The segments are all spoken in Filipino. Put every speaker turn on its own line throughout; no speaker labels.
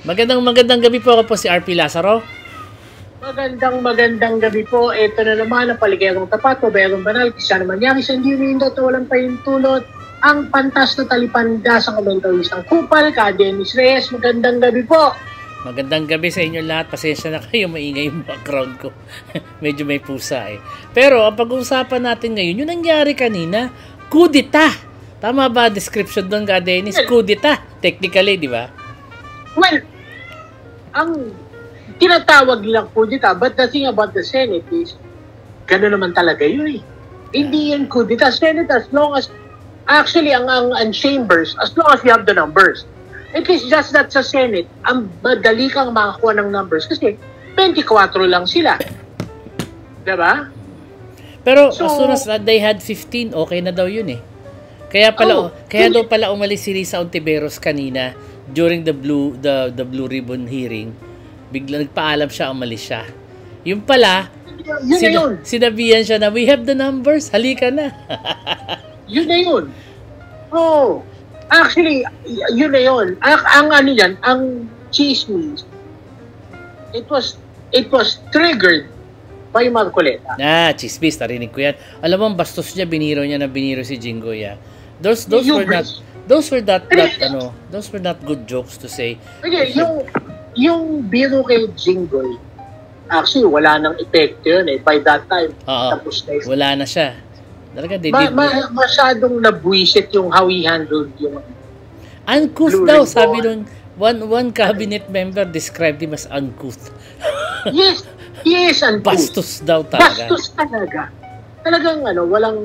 Magandang gabi po, ako po si RP Lazaro.
Magandang gabi po. Ito na naman ang paligayang tapat o bayang banal. Kisa naman niya, isang dinindot o walang pahintulot. Ang pantas na talipanda sa komentawistang kupal, ka Dennis Reyes. Magandang gabi po.
Magandang gabi sa inyo lahat. Pasensya na kayo, maingay yung background ko. Medyo may pusa eh. Pero ang pag-uusapan natin ngayon, yung nangyari kanina, kudita. Tama ba description doon, ka Dennis? Kudita. Technically, di ba?
Well, ang tinatawag lang kudita, but the thing about the Senate is, gano'n naman talaga yun eh. Hindi yan kudita. Senate, as long as, actually, ang chambers, as long as you have the numbers. It is just that sa Senate, ang madali kang makakuha ng numbers kasi 24 lang sila. Diba?
Pero as soon as they had 15, okay na daw yun eh. Kaya daw pala umalis si Risa Ontiveros kanina during the Blue Ribbon hearing. Biglang nagpaalam siya, umalis siya. Yung pala, sinabihan siya na, we have the numbers, halika na.
Yun na yun. Oh, actually, yun na yun. Ang ano yan, ang chismis, it was triggered by Marcoleta.
Chismis, narinig ko yan. Alam mo, bastos niya, biniro si Jinggoy. Those were not good jokes to say.
Okay, yung biro kay Jinggoy, actually, wala nang epekto yun eh. By that time, tapos na yun.
Wala na siya. Talaga,
masyadong nabwisit yung how he handled yung
uncouth daw, sabi nung one cabinet member described him as uncouth.
Yes, he is uncouth.
Bastos daw talaga.
Bastos talaga. Talagang walang,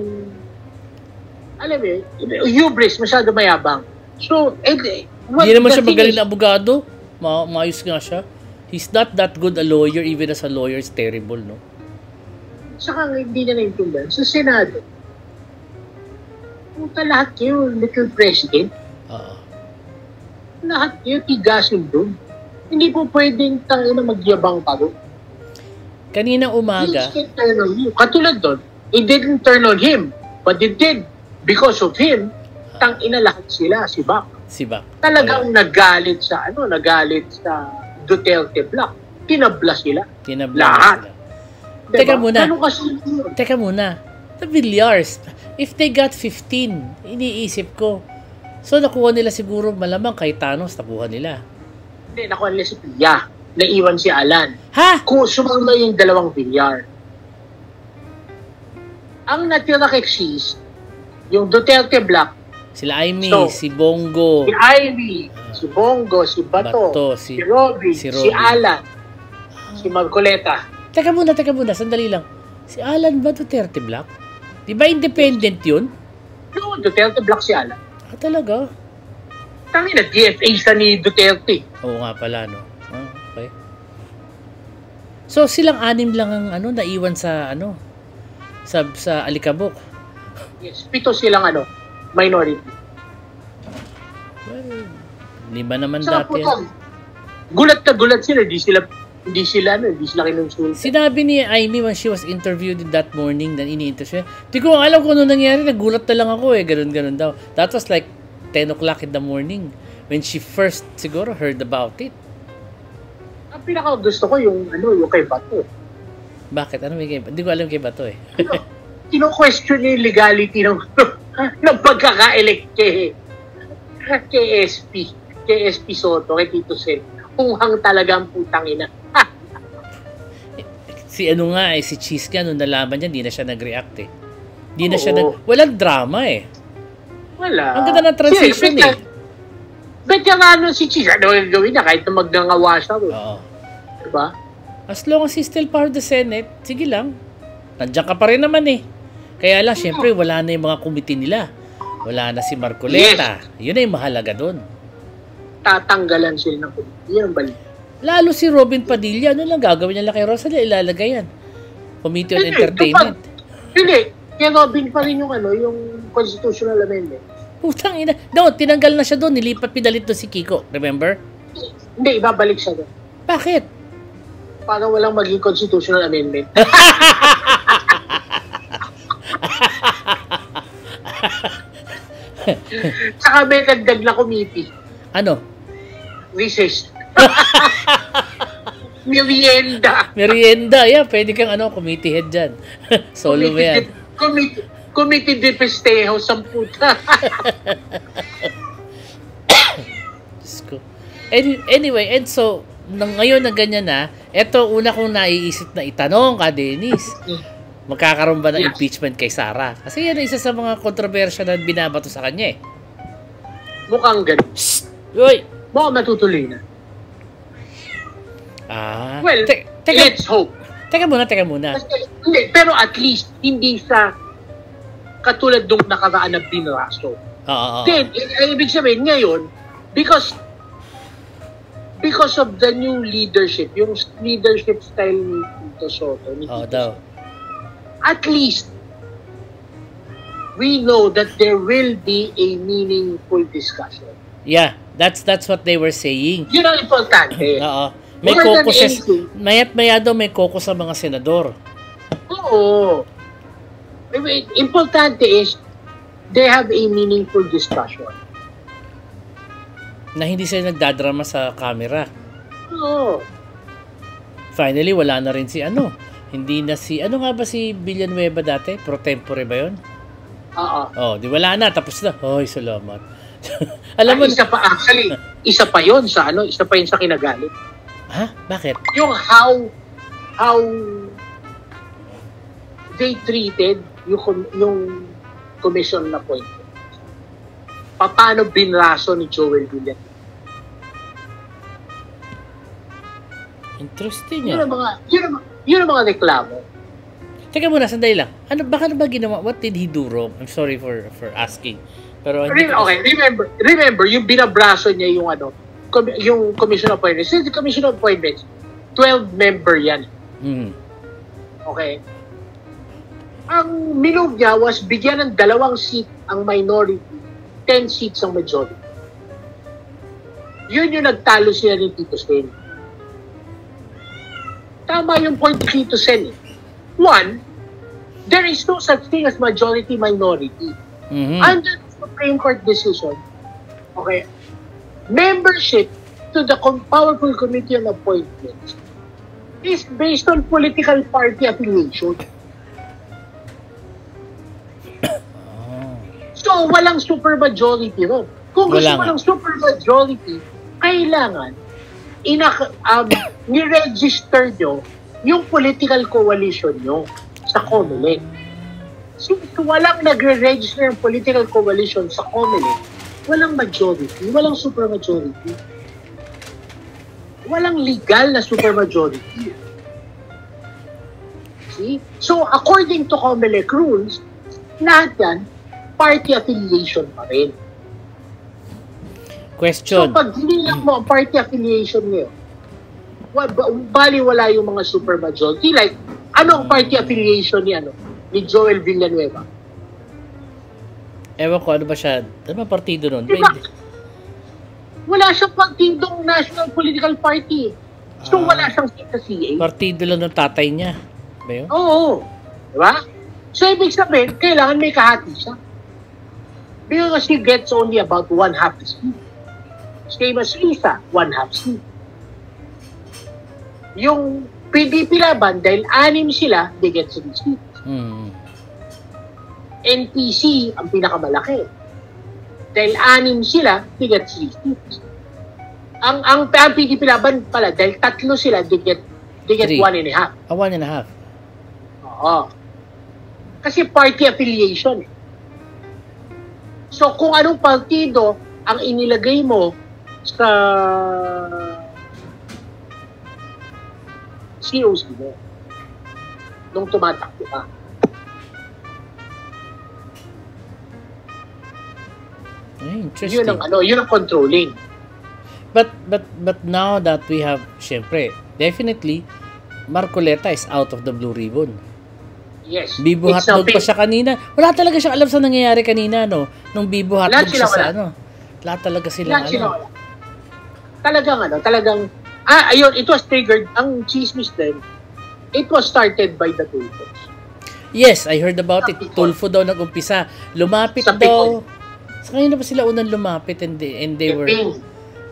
alam mo hubris, masyado mayabang. So,
hindi naman siya magaling na abogado. Maayos nga siya. He's not that good a lawyer, even as a lawyer is terrible, no?
Saka hindi na naintindihan. Sa Senado, punta lahat kayo, little president. Lahat kayo, tigasin doon. Hindi po pwedeng magyabang pa doon.
Kanina umaga.
Katulad doon, it didn't turn on him, but it did. Because of him, lahat sila, si Bac. Talagang nagalit sa Duterte Block. Tinabla sila. Lahat.
Diba? Teka muna. The Villars, if they got 15, iniisip ko. So nakuha nila siguro malamang kay Thanos, nakuha nila.
Hindi, nakuha nila si Pia. Naiwan si Alan.
Ha?
Kung sumama yung dalawang Villar. Ang natira kay Sis, yung Duterte Block,
sila Amy, si Bongo.
Si Ivy, si Bongo, si Bato, si Robby, si Alan, si Marcoleta.
Teka muna, sandali lang. Si Alan ba Duterte Block? Di ba independent yun?
No, Duterte Block si Alan.
Talaga?
Tangina, DFA sa ni Duterte.
Oo nga pala, no? Okay. So, silang anim lang ang naiwan sa sa Alikabok.
Yes, 7 silang minority.
Well, 5 naman
saka
dati.
Gulat sila, hindi sila kinonsulta.
Sinabi ni Amy when she was interviewed that morning, na ini-interview. Di ko alam kung ano nangyari, nagulat na lang ako eh, ganun daw. That was like 10 o'clock in the morning when she first siguro heard about it.
Ang pinaka gusto ko yung kay Bato.
Bakit? Hindi ko alam kay Bato eh.
Kino-question yung legality ng pagkaka-elect kay SP Soto, kay Tito Sen. Punghang talagang putang ina.
Si Cheese nga, nung nalaman niya, hindi na siya nag-react eh. Walang drama eh.
Wala.
Ang ganda ng transition eh.
Bet nga si Cheese, yung gawin niya kahit na magngangawa siya.
Oo.
Diba?
As long as he's still part of the Senate, sige lang. Nandiyan ka pa rin naman eh. Kaya lang, syempre, wala na yung mga committee nila. Wala na si Marcoleta. Yes. Yun na yung mahalaga doon.
Tatanggalan sila ng committee. Yan ang balik.
Lalo si Robin Padilla, ano lang gagawin niya kay Rosalie? Ilalagay yan. Committee on Entertainment.
Hindi. Kaya Robin pa rin yung constitutional amendment.
Putang ina. No, tinanggal na siya doon. Nilipat pinalit doon si Kiko. Remember?
Hindi, ibabalik siya doon.
Bakit?
Para walang maging constitutional amendment. Saka may dagdag na committee.
Ano?
Recess. Merienda.
Merienda, yeah. Pwede kang committee head dyan. Solo mo yan.
Committee de festejo, 10.
Diyos ko. Anyway, and so, ngayon na ganyan na, eto una kong naiisip na itanong ka, Dennis. Magkakaroon ba ng impeachment kay Sara? Kasi yan isa sa mga kontrobersya na binabato sa kanya eh.
Mukhang ganun.
Uy!
Mukhang matutuloy na. Well, let's hope.
Teka muna.
Hindi, pero at least, hindi sa katulad nung nakaraan na binraso. Then, ibig sabihin ngayon, because of the new leadership, yung leadership style ni Tito Soto, at least, we know that there will be a meaningful discussion.
Yeah, that's what they were saying.
Yun ang importante.
May caucus, mayat-maya daw may caucus sa mga senador.
Oo. Importante is, they have a meaningful discussion.
Na hindi sila nagdadrama sa camera.
Oo.
Finally, wala na rin si Hindi na si, nga ba si Villanueva dati? Pro tempore ba yun?
Oo.
Di wala na, tapos na. Oy, salamat. Alam mo,
isa pa yun sa kinagalit.
Ha? Bakit?
Yung how they treated yung commission na point. Paano binraso ni Joel Villanueva?
Interesting
Yun ang mga reklamo.
Teka muna, sandali lang. Baka na ba ginawa? What did he do wrong? I'm sorry for asking. Pero
remember, yung binabraso niya yung commission appointments. Since the commission appointments, 12-member yan. Okay? Ang minove niya was bigyan ng 2 seat ang minority, 10 seats ang majority. Yun yung nagtalo sila ni Tito Sen. Tama yung point ni Tito Sen. One, there is no such thing as majority-minority. Under the Supreme Court decision, okay, membership to the Powerful Committee on Appointments is based on political party affiliation. So, walang supermajority ron. Kung gusto mo ng supermajority, kailangan ni-register nyo yung political coalition nyo sa COMELEC. Since walang nagre-register ng political coalition sa COMELEC, walang majority, walang supermajority. Walang legal na supermajority. See? So, according to COMELEC rules, lahat yan, party affiliation pa rin.
Question.
So, pag hinilang mo ang party affiliation niyo, baliwala yung mga supermajority. Like, ano ang party affiliation ni Joel Villanueva?
Ewan ko, ano ba siya? Ano ba partido nun?
Diba? Wala siyang partidong National Political Party. So, wala siyang sa CA.
Partido lang ng tatay niya. Ba yun?
Oo. Diba? So, ibig sabihin, kailangan may kahati siya. Because he gets only about 1/2 seat. Same as Lisa, 1/2 seat. Yung PDP Laban, dahil 6 sila, they get 3 seats. NPC, ang pinakamalaki. Dahil 6 sila, they get 3 seats. Ang PDP Laban pala, dahil 3 sila, they get 1 and a half.
1 and a half.
Oo. Kasi party affiliation. So, kung anong partido ang inilagay mo sa COC mo nung tumatakbo ka.
Interesting.
Yun ang controlling.
But now that we have, syempre, definitely, Marcoleta is out of the blue ribbon.
Yes.
Bibo hotdog pa siya kanina. Wala talaga siyang alam sa nangyayari kanina, no? Nung bibo hotdog siya sa Lahat talaga sila,
Talagang, ayun, it was triggered, ang chismis din, it was started by the Tulfos.
Yes, I heard about it. Tulfo daw nag-umpisa. Lumapit daw. Sa kanina pa sila unang lumapit and they were...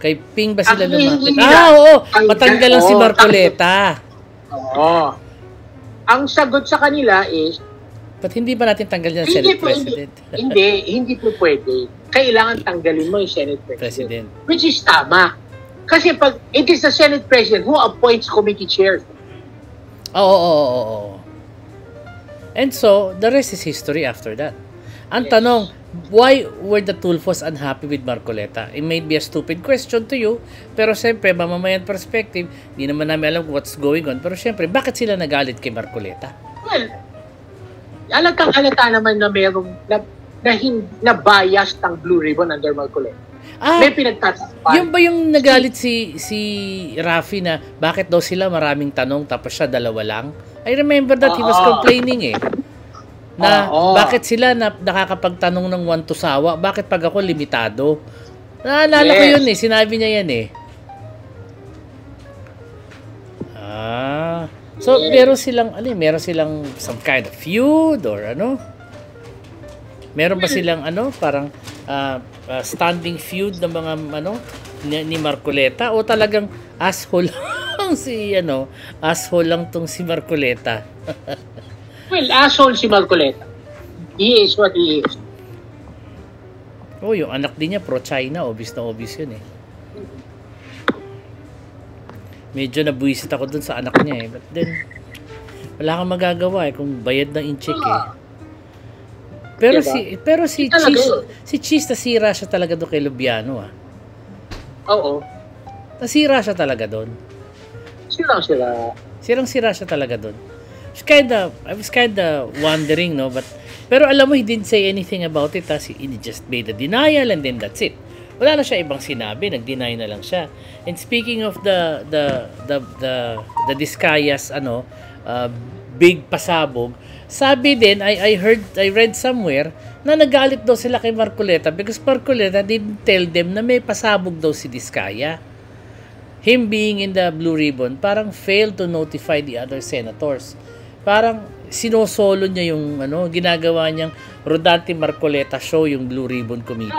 Kay Ping ba sila lumapit?
Hindi
Oo. Matanggal lang si Marcoleta.
Oo. Ang sagot sa kanila is,
Ba't hindi ba natin tanggal yan Senate President?
hindi po pwede. Kailangan tanggalin mo yung Senate President. Which is tama. Kasi pag it is the Senate President who appoints committee chairs.
Oo. And so, the rest is history after that. Ang tanong, why were the Tulfos unhappy with Marcoleta? It may be a stupid question to you, pero siyempre, mamamayan perspective, hindi naman namin alam what's going on. Pero siyempre, bakit sila nagalit kay Marcoleta?
Well, alatang-alata naman na mayroong na biased ang Blue Ribbon under Marcoleta. May pinagtatapan.
Yung ba yung nagalit si Rafi na bakit daw sila maraming tanong tapos siya dalawa lang? I remember that he was complaining na bakit sila nakakapagtanong ng one to sawa, bakit pag ako limitado? Naalala ko yun sinabi niya yan So meron silang some kind of feud or ano? Meron ba silang parang standing feud ng mga ni Marcoleta o talagang asshole lang asshole lang tong si Marcoleta?
Well, asshole si Marcoleta. He is what he is.
Yung anak din niya pro-China, obvious na obvious yun Medyo nabuisit ako dun sa anak niya but then wala kang magagawa kung bayad ng incheck Pero diba? si Cheese nasira siya talaga doon kay Lubiano
Oo.
Nasira siya talaga doon. Sirang-sira siya talaga doon. I was kinda wondering, no? Pero alam mo, he didn't say anything about it. He just made a denial and then that's it. Wala na siya ibang sinabi. Nag-deny na lang siya. And speaking of the Discayas, big pasabog, sabi din, I read somewhere, na nagalit daw sila kay Marcoleta because Marcoleta didn't tell them na may pasabog daw si Discaya. Him being in the Blue Ribbon, parang failed to notify the other senators. Parang sinosolo niya yung ginagawa niyang Rodante Marcoleta show, yung Blue Ribbon Committee.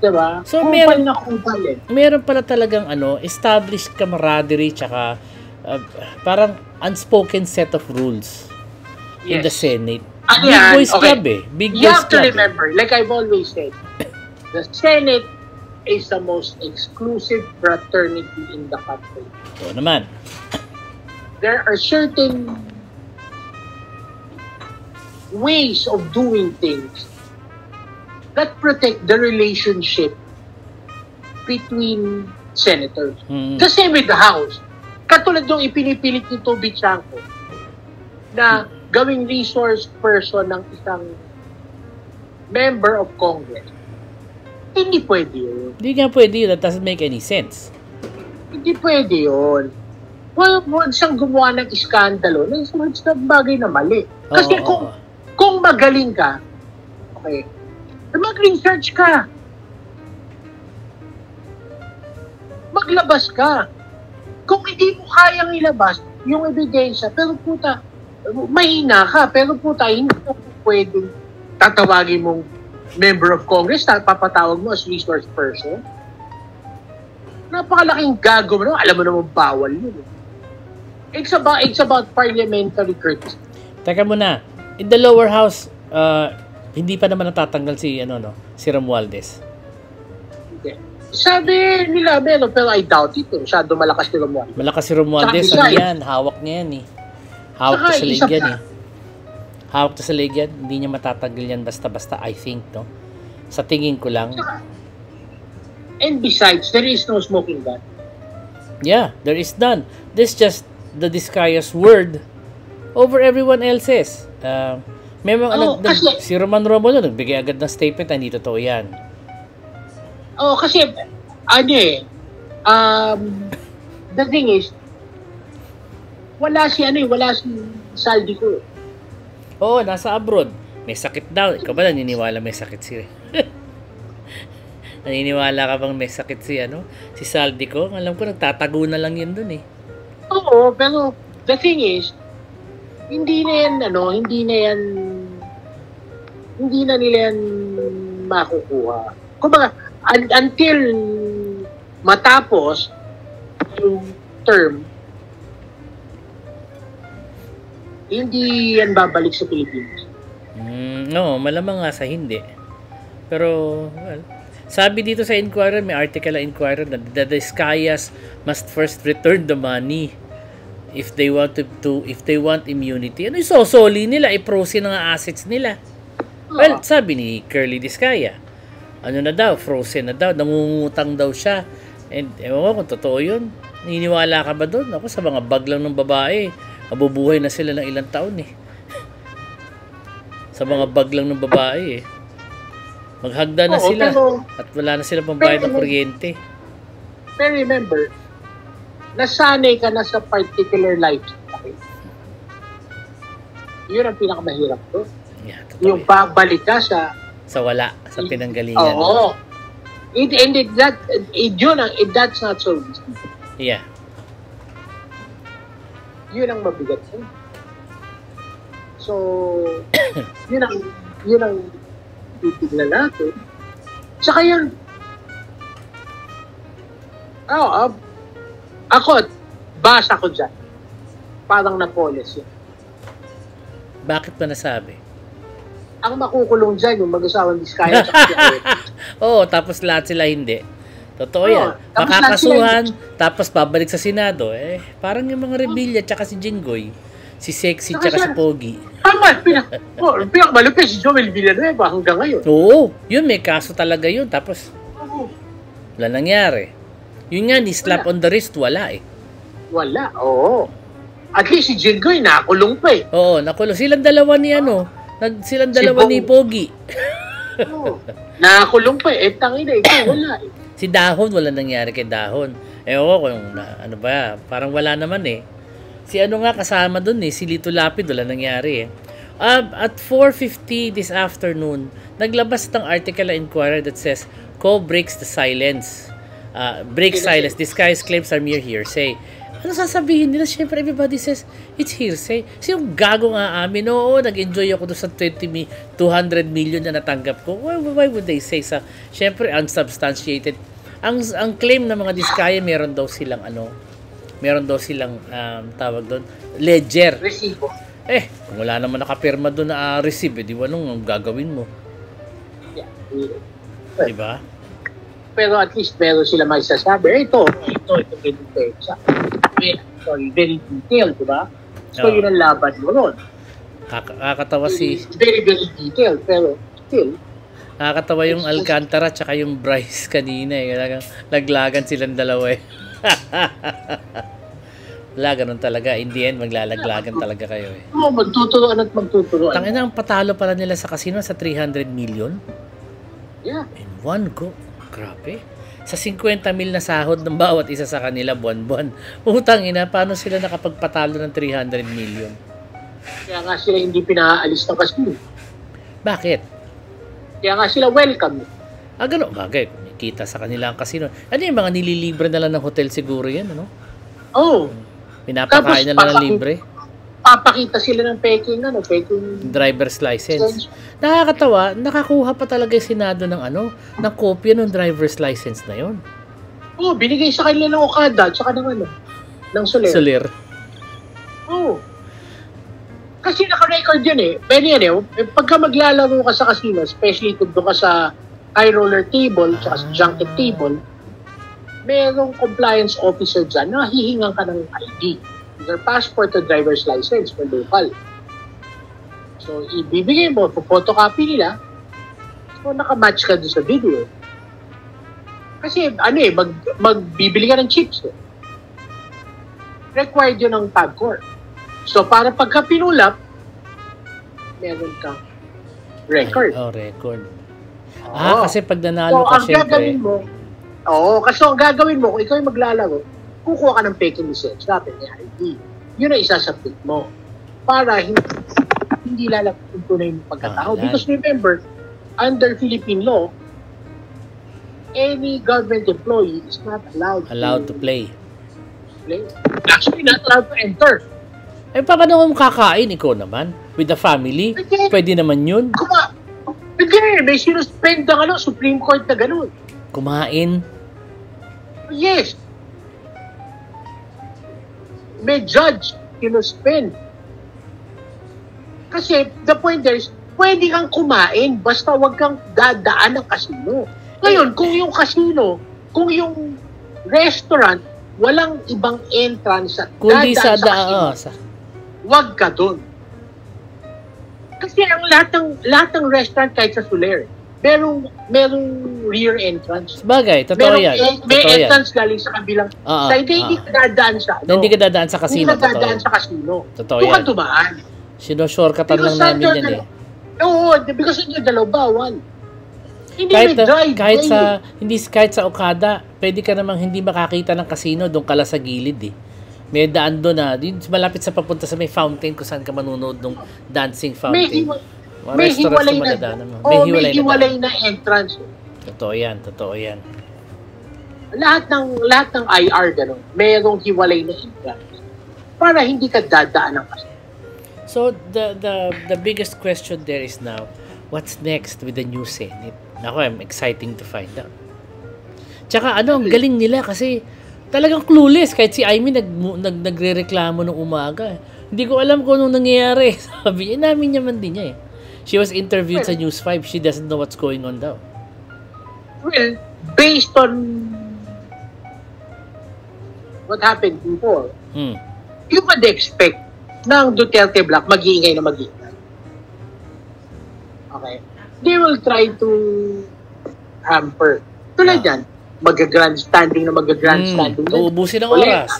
Diba?
So meron pala talagang established camaraderie tsaka parang unspoken set of rules in the Senate. Big boys club Big boys club.
You have to remember, like I've always said, the Senate is the most exclusive fraternity in the country.
Oo naman.
There are certain ways of doing things that protect the relationship between senators. The same with the House. Katulad yung ipinipilit ni Toby Chanco na gawing resource person ng isang member of Congress. Hindi pwede yun.
Hindi nga pwede yun. That doesn't make any sense.
Hindi pwede yun. Huwag siyang gumawa ng iskandalo na bagay na mali. Kasi kung magaling ka, mag-research ka. Maglabas ka. Kung hindi mo kayang ilabas yung ebidensya, pero puta, mahina ka, pero puta, hindi mo pwedeng tatawagin mong member of Congress, papatawag mo as resource person. Napakalaking gago mo, alam mo naman bawal yun. It's about parliamentary courtesy.
Teka muna, in the lower house, hindi pa naman natatanggal si Romualdez.
Sabi nila, pero I doubt it. Masyado malakas si Romualdez.
Malakas si Romualdez. Hawak niya yan Hawak to sa leg yan Hawak to sa leg yan. Hindi niya matatanggal yan basta-basta, I think, no? Sa tingin ko lang.
And besides, there is no smoking gun.
Yeah, there is none. This just the Discayas word over everyone else's. May mga si Roman Romulo nagbigay agad ng statement na hindi totoo yan.
Kasi the thing is, wala si Saldico.
Nasa abroad. May sakit daw. Ikaw ba naniniwala may sakit si naniniwala ka bang may sakit si Saldico? Alam ko nagtatago na lang yun dun
Oo, pero the thing is, hindi na nila yan makukuha. Kumbaga, until matapos yung term, hindi yan babalik sa Pilipinas.
No, malamang nga sa hindi. Pero, well, sabi dito sa Inquirer, may article na Inquirer na the Vizcayas must first return the money if they want immunity. Ano yung sosoli nila? I-frozen ang assets nila. Well, sabi ni Curly Vizcaya, ano na daw, frozen na daw, nangungutang daw siya. And ewan ko kung totoo yun. Naniniwala ka ba doon? Ako, sa mga bag lang ng babae, mabubuhay na sila ng ilang taon eh. Sa mga bag lang ng babae eh. Maghagda na sila at wala na sila pambayad ng kuryente.
Pero remember, nasanay ka na sa particular lifestyle. Yun ang pinakamahirap to.
Yeah,
yung babalik ka sa
wala, sa pinanggalingan.
Oo. That's not so easy.
Yeah.
Yun ang mabigat mo. So, yun ang titignan natin. Tsaka yun, ako, basa ko dyan. Parang Napoles yun.
Bakit ba nasabi?
Ang makukulong dyan, yung mag-asawang Vizcaya sa
Oo, tapos lahat sila hindi. Totoo yan. Makakasuhan, tapos babalik sa Senado. Eh, parang yung mga Rebilla, tsaka si Jinggoy. Si Sexy, tsaka si Pogi.
Tama, pinakamalupit si Joel Villanueva hanggang ngayon.
Oo, yun, may kaso talaga yun. Tapos, wala nangyari. Yun nga, ni slap on the wrist, wala eh.
Wala, oo. At least si Jinggoy, nakulong pa eh.
Oo, nakulong. Silang dalawa ni silang dalawa ni Pogi.
Oo, nakulong pa eh. Tangina, ikaw wala eh.
Si Dahon, wala nangyari kay Dahon. Ewan ko kung ano ba, parang wala naman eh. Si ano nga kasama dun eh, si Lito Lapid, wala nangyari eh. At 4:50 this afternoon, naglabas ng article na Inquirer that says, Co breaks the silence. Breaks silence. Disguised claims are mere hearsay. Ano sasabihin nila? Siyempre, everybody says, it's hearsay. So yung gago nga amin, oo, nag-enjoy ako doon sa 200 million na natanggap ko. Why would they say sa, siyempre, unsubstantiated. Ang claim ng mga Vizcaya, meron daw silang tawag doon, ledger.
Resibo.
Kung wala naman nakapirma doon na receive, di ba anong gagawin mo?
Yeah.
Diba?
Pero at least meron sila may sasabi. Ito, very detailed, diba? So, yun ang laban mo nun.
Nakakatawa
very detailed, pero still.
Nakakatawa yung Alcantara tsaka yung Bryce kanina eh. Laglagan silang dalawa eh. Wala, ganun talaga. In the end, maglalaglagan talaga kayo eh.
Oo, magtuturuan at magtuturuan.
Tangina, ang patalo pala nila sa casino sa 300 million?
Yeah.
In one go. Grabe. Sa 50 mil na sahod ng bawat isa sa kanila buwan-buwan. Utang ina, paano sila nakapagpatalo ng 300 million?
Kaya nga sila hindi pinaalis ng casino.
Bakit?
Kaya nga sila welcome.
Gano'n. Bagay. Kita sa kanila ang casino. Ano yung mga nililibre na lang ng hotel siguro yan, ano?
Oo.
Pinapakain na lang ng libre.
Papakita sila ng peking
driver's license. Nakakatawa, nakakuha pa talaga yung Senado ng ng kopya ng driver's license na yon.
Oo, binigay sa kanila ng Okada, tsaka ng Soler.
Soler.
Oo. Kasi naka-record yun eh. Pwede yan eh. Pagka maglalaro ka sa casino, especially kung doon ka sa high roller table, tsaka sa junket table, merong compliance officer dyan na hihingan ka ng ID. Your passport or driver's license for local. So, ibibigay mo, photocopy nila, so nakamatch ka doon sa video. Kasi, magbibili ka ng chips. Eh. Required yun ng PAGCOR. So, para pagka pinulap, meron kang record.
Record. Kasi pag nanalo ka, syempre.
Kasi ang gagawin mo, kung ikaw yung maglalaro, kukuha ka ng peking license, dapat may ID. Yun ang isasubmit mo. Para hindi lalapit yung tunay ng pagkatao. Because remember, under Philippine law, any government employee is not allowed
to play.
Actually, not allowed to enter.
Paano kung kakain? Ikaw naman? With the family? Pwede naman yun?
May sinuspend ng Supreme Court na ganun.
kumain.
Yes. May judge kinuspend. Kasi the point there is, pwede kang kumain basta wag kang dadaan ng casino. Ngayon, kung yung casino, kung yung restaurant, walang ibang entrance at
Kundi sa
dadaan sa casino, wag ka doon. Kasi ang lahat ng restaurant kahit sa Soler, merong rear entrance.
Bagay, totoo yan.
May
Totoo
entrance galing sa kabilang side. Hindi ka dadaan sa
Hindi ka dadaan sa casino.
Hindi ka dadaan sa casino.
Totoo
Doon
yan.
ka dumaan.
Sino-shortcutan lang namin yan eh.
Oo, because yung dalaw bawal. Hindi may drive.
Kahit sa Okada, pwede ka namang hindi makakita ng casino, doon ka lang sa gilid eh. May daan doon na, malapit sa papunta sa may fountain kung saan ka manunood ng dancing fountain.
May hiwalay na entrance.
Totoo yan.
Lahat ng IR gano'n, mayroong hiwalay na entrance para hindi ka dadaan ng casino.
So the biggest question there is now, what's next with the new Senate? Nako, I'm exciting to find out. Tsaka ang galing nila kasi talagang clueless. Kahit si Amy nagre-reklamo nung umaga. Hindi ko alam kung anong nangyayari. Sabi niya, namin naman din niya eh. She was interviewed sa News 5. She doesn't know what's going on daw.
Well, based on what happened before, you would expect ng Duterte Black mag-iingay na mag-iingay. Okay? They will try to hamper. Tulad yan, mag-grandstanding.
Uubusin ang oras.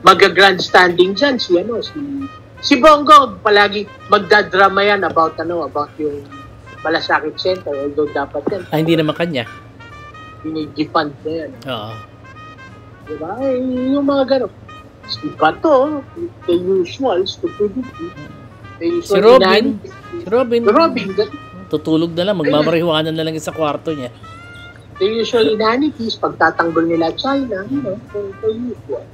Mag-grandstanding dyan si Bongo, palagi magdadrama yan about yung Malasakit Center, although dapat yan.
Hindi naman kanya.
Pinag-defund na yan.
Oo.
Diba? Yung mga gano'n. Si Bato, the usual stupidity.
Si Robin. Tutulog na lang, magmamarihuanan na lang sa kwarto niya.
The usual inanities, pagtatanggol nila China, the usual.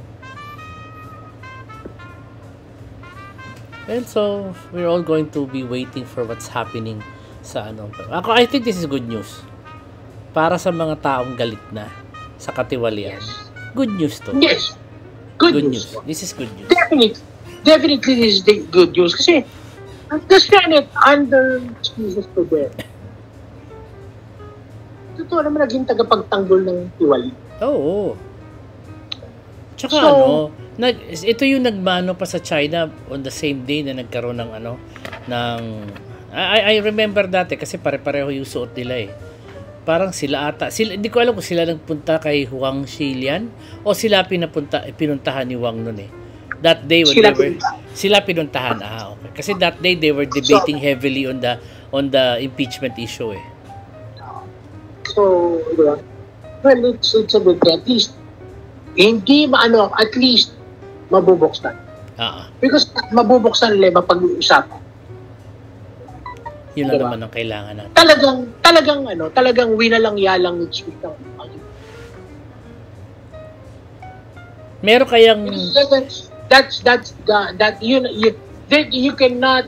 And so, we're all going to be waiting for what's happening sa I think this is good news. Para sa mga taong galit na sa katiwalian.
Yes.
Good news to.
Yes. Good news.
This is good news.
Definitely this is the good news. Kasi, the Senate under Jesus to them. Totoo naman naging tagapagtanggol ng tiwali.
Oo. Tsaka ito yung nagmano pa sa China on the same day na nagkaroon ng I remember dati kasi pare-pareho yung suot nila eh. Parang sila hindi ko alam kung sila nagpunta kay Huang Xilian o sila pinuntahan ni Wang nun eh. That day when sila pinuntahan. Okay. Kasi that day they were debating heavily on the impeachment issue eh.
So, well, it's a good thing. At least at least mabubuksan. Because mabubuksan nila mapag-uusapan.
Yun lang naman ang kailangan natin.
Talagang winalang-yalang ng speak ng
meron kayang
you cannot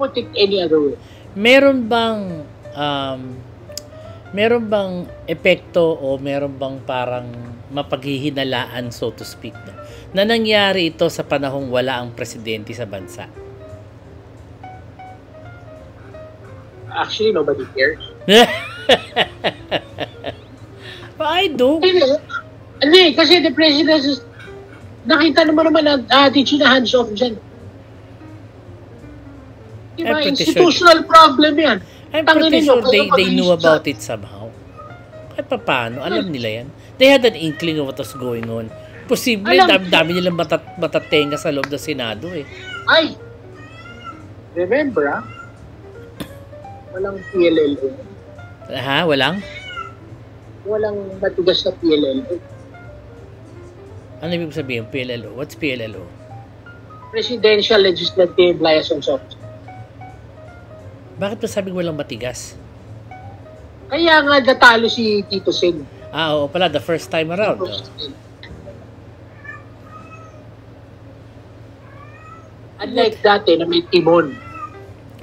put it any other way.
Meron bang epekto o meron bang parang mapaghihinalaan, so to speak, na nangyari ito sa panahong wala ang presidente sa bansa?
Actually, nobody cares.
But I do.
Hindi, kasi the president is, nakita naman ang attitude na hands-off dyan. Diba? Institutional problem yan.
I'm pretty sure they knew about it somehow. Kahit pa paano, alam nila yan. They had an inkling of what was going on. Posible, dami nilang matatenga sa loob ng Senado eh.
Ay! Remember, walang PLLO.
Walang?
Walang matigas na PLLO.
Ano ibig sabihin, PLLO? What's PLLO?
Presidential Legislative Liaison Office.
Bakit pa sabing walang matigas?
Kaya nga natalo si Tito Sen.
Oo pala, the first time around.
Unlike dati na may timon.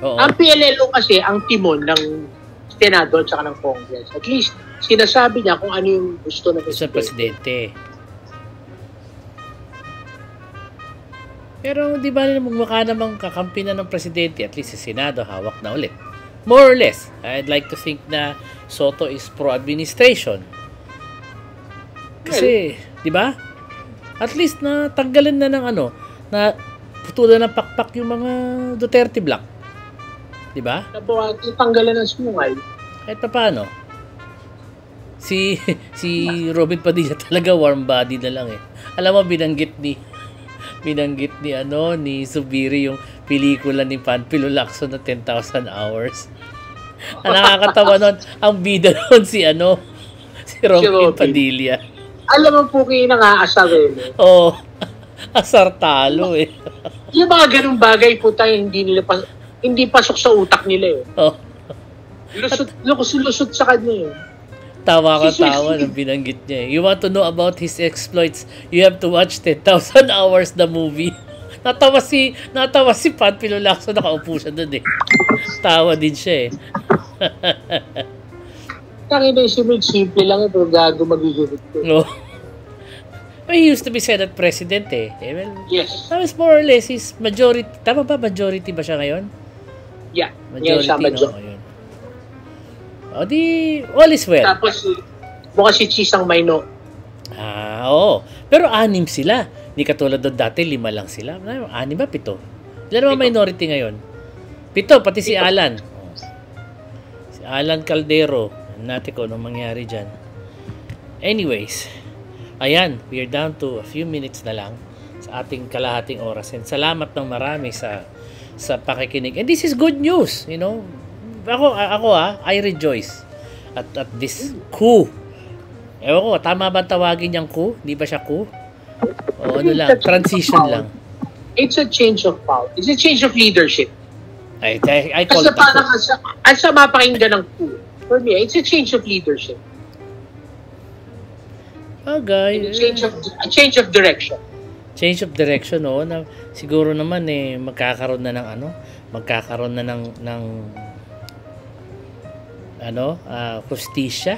Oo.
Ang PLLO kasi, ang timon ng Senado at saka ng Congress. At least, sinasabi niya kung ano yung gusto ng
Sa presidente. Pero di ba mukha namang kakampi na ng presidente, at least sa Senado, hawak na ulit. More or less. I'd like to think na Soto is pro-administration. Kasi, di ba? At least na tanggalan na ng ano, na putulan ng pakpak yung mga Duterte block. Di ba?
Tapos, tanggalan ng sungay.
Kahit pa paano. Si Robin Padilla talaga warm body na lang eh. Alam mo, binanggit ni Zubiri yung pelikula ni Panfilo Lacson na 10,000 hours. Ang nakakatawa nun, ang bida nun si Robin Padilla.
Alam mo po kayo nang-aasar eh.
Oo. Asar talo eh.
Yung mga ganung bagay po tayo, hindi pasok sa utak nila eh.
Oh.
Lusot sa kanya eh.
Tawa nang binanggit niya eh. You want to know about his exploits, you have to watch 10,000 hours the movie. Natawa si Panfilo Lacson, nakaupo siya doon eh. Tawa din siya eh.
Tangina yung simple lang pero gago magigilid ko.
No. He used to be Senate President eh. Well,
yes.
That was more or less his majority. Tama ba? Majority ba siya ngayon?
Yeah.
Majority,
yeah,
no? Ayun. O di, all is well.
Tapos, mukha si Chisang Mayno.
Oo. Pero 6 sila. Hindi katulad doon dati, 5 lang sila. 6 ba? 7? Ilan naman minority ngayon? 7, pati si Alan. Si Alan Caldero. Natin ko anong mangyari dyan. Anyways, ayan, we are down to a few minutes na lang sa ating kalahating oras. And salamat ng marami sa pakikinig. And this is good news, you know. Ako I rejoice at this coup. Ewan ko, tama ba tawagin niyang coup? Di ba siya coup? O ano lang, transition lang.
It's a change of power. It's a change of leadership.
I call
Kasi
it
parang ang sama pakinggan ng coup. For me, it's a change of leadership.
Okay.
A change of direction.
Change of direction, no? Na, siguro naman magkakaroon na ng hustisya,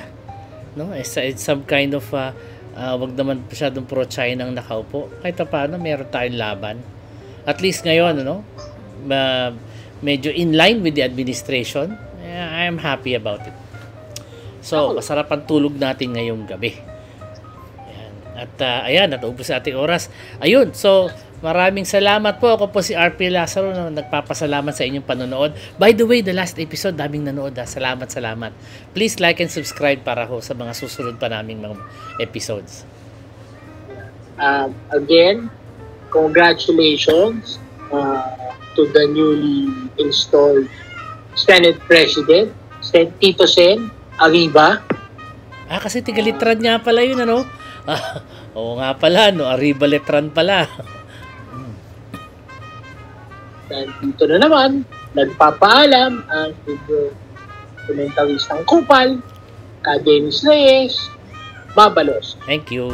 no? It's some kind of wag naman masyadong pro-China ang nakaupo. Kahit paano meron tayong laban. At least ngayon, medyo in line with the administration. I am happy about it. So, masarap ang tulog natin ngayong gabi. Ayan, natubos sa ating oras. Ayun, so maraming salamat po. Ako po si RP Lazaro na nagpapasalamat sa inyong panonood. By the way, the last episode, daming nanood. Salamat. Please like and subscribe para ho sa mga susunod pa naming mga episodes.
Again, congratulations to the newly installed Senate President, Tito Sen Arriba.
Kasi tigalitran niya pala yun, oo nga pala, Arriba Letran pala.
Dan dito na naman, nagpapaalam ang dokumentaristang kupal, Dennis Reyes, Babalos.
Thank you.